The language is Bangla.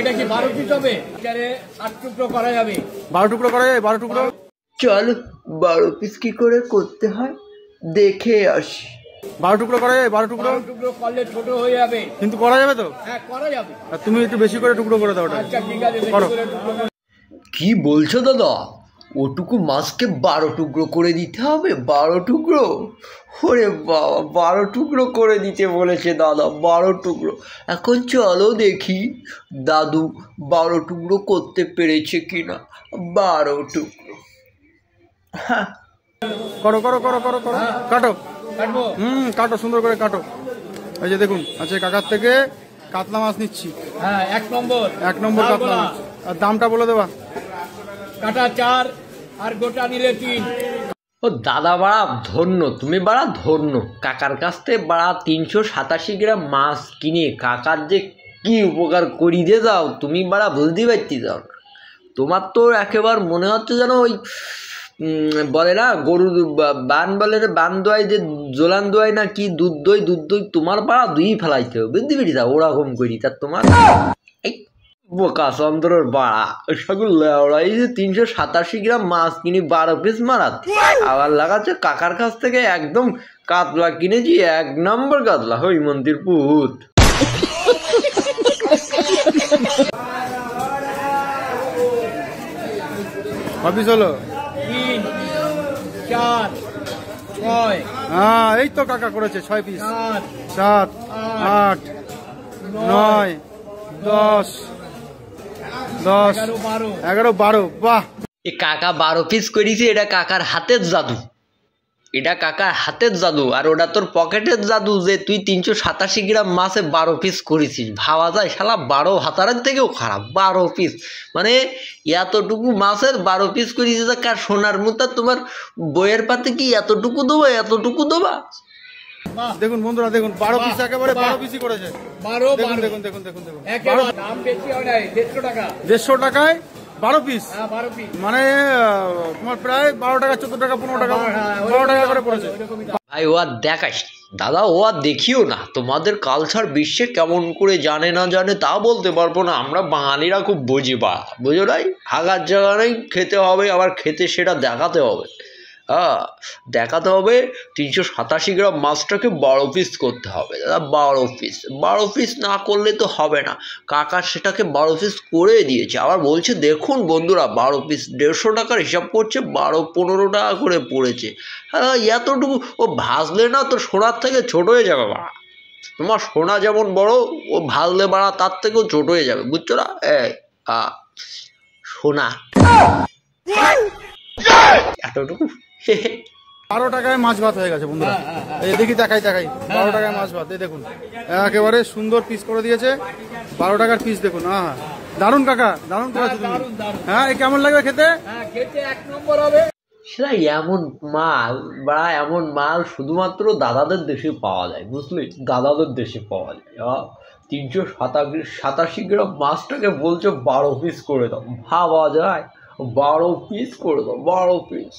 এটা কি 12 পিস হবে? এখানে 8 টুকরো করা যাবে। 12 টুকরো করা যাবে? 12 টুকরো চল 12 পিস কি করে করতে হয় দেখে আসি। 12 টুকরো করা যাবে? 12 টুকরো করলে ছোট হয়ে যাবে, কিন্তু করা যাবে তো? হ্যাঁ করা যাবে। আর তুমি একটু বেশি করে টুকরো করে দাও। আচ্ছা ঠিক আছে, করো। কি বলছো দাদা? ওটুকু মাছকে 12 টুকরো করে দিতে হবে? 12 টুকরো? ওরে বাবা, 12 টুকরো করে দিতে বলেছে দাদা, 12 টুকরো। এখন চলো দেখি দাদু 12 টুকরো করতে পেরেছে কিনা। 12 টুকরো। হ্যাঁ, করো করো করো করো করো, কাটো। কাটবো? কাটো, সুন্দর করে কাটো। এই যে দেখুন, আচ্ছা কাকার থেকে কাতলা মাছ নিচ্ছি। হ্যাঁ 1 নম্বর। 1 নম্বর কাতলা মাছ। আর দামটা বলে দেবা? কাটা 4 আর গোটা নিলে 3। ও দাদা বাড়া ধন্য, তুমি বাড়া ধন্য। কাকার কাছ থেকে বাড়া 387 গ্রাম মাছ কিনে কাকার যে কি উপকার করি দিয়ে যাও তুমি বাড়া বুঝতে পারতে যাও না। তোমার তো একেবারে মনে হচ্ছে যেন ওই বলে না গরুর বান বলে না, বান দোয়াই যে জোলান দোয়াই না কি, দুধ দই তোমার বাড়া দুই ফেলাইতে হবে, বুঝতে পেরেছি ওরকম করি। তার তোমার এই বোকা চন্দ্রর বাড়া সকল লেওড়াই যে 387 গ্রাম মাছ কিনে 12 পিস মারাত, আবার লাগাচ্ছে কাকার কাছ থেকে একদম কাতলা কিনেছি, 1 নম্বর কাতলা, হই মন্দির পুত। অফিস হলো 3 4 6। হ্যাঁ এই তো কাকা করেছে 6 পিস। 7 7 8 9 10 10 11 12। বাহ, এ কাকা 12 পিস করেছি, এটা কাকার হাতের জাদু, এটা কাকার হাতের জাদু। আর ওটা তোর পকেটের জাদু যে তুই 387 গ্রাম মাছে 12 পিস করেছিস। ভাবা যায় শালা 12 হাতারের থেকেও খারাপ 12 পিস, মানে এতটুকু মাছের 12 পিস করেছিস। কার সোনার মুতা তোমার বইয়ের পাতে কি এতটুকু দেবো, এতটুকু দেবা? দেখুন বন্ধুরা, দেখুন 12 পিস, একেবারে 12 পিসই করেছে। 12 দেখুন দেখুন দেখুন দেখুন দেখুন, একেবারে দাম বেশি হয় না, 150 টাকা। 150 টাকায় 12 পিস, হ্যাঁ 12 পিস, মানে তোমার প্রায় 12 টাকা 14 টাকা 15 টাকা 12 টাকা করে পড়েছে। ভাই ও আর দেখাস দাদা, ও আর দেখিও না। তোমাদের কালচার বিশ্বে কেমন করে জানে না জানে তা বলতে পারবো না, আমরা বাঙালিরা খুব বুঝি বা বুঝো নাই। হাগার জায়গা নেই, খেতে হবে, আবার খেতে সেটা দেখাতে হবে। হ্যাঁ দেখাতে হবে। 387 গ্রাম মাছটাকে 12 পিস করতে হবে দাদা, 12 পিস না করলে তো হবে না। কাকা সেটাকে 12 পিস করে দিয়েছে, আবার বলছে দেখুন বন্ধুরা 12 পিস 150 টাকার হিসাব করছে, 12-15 টাকা করে পড়েছে। হ্যাঁ এতটুকু ও ভাজলে না তো সোনার থেকে ছোট হয়ে যাবে বাড়া। তোমার সোনা যেমন বড়, ও ভাজলে বাড়া তার থেকেও ছোট হয়ে যাবে, বুঝছো না? সোনা এতটুকু 12 টাকায় মাছ ভাত হয়ে গেছে বন্ধুরা। এই দেখি তাকাই 12 টাকায় মাছ ভাত। এই দেখুন একেবারে সুন্দর পিস করে দিয়েছে, 12 টাকার পিস দেখুন। হ্যাঁ দারুন কাকা, দারুন করেছো তুমি। হ্যাঁ কেমন লাগবে খেতে? হ্যাঁ খেতে 1 নম্বর হবে। সেটা এমন মাল বা এমন মাল শুধুমাত্র দাদাদের দেশে পাওয়া যায়, বুঝলি? দাদাদের দেশে পাওয়া যায়। 387 গ্রাম মাছটাকে বলছো 12 পিস করে দাও, ভাবা যায়? 12 পিস করে দাও, 12 পিস।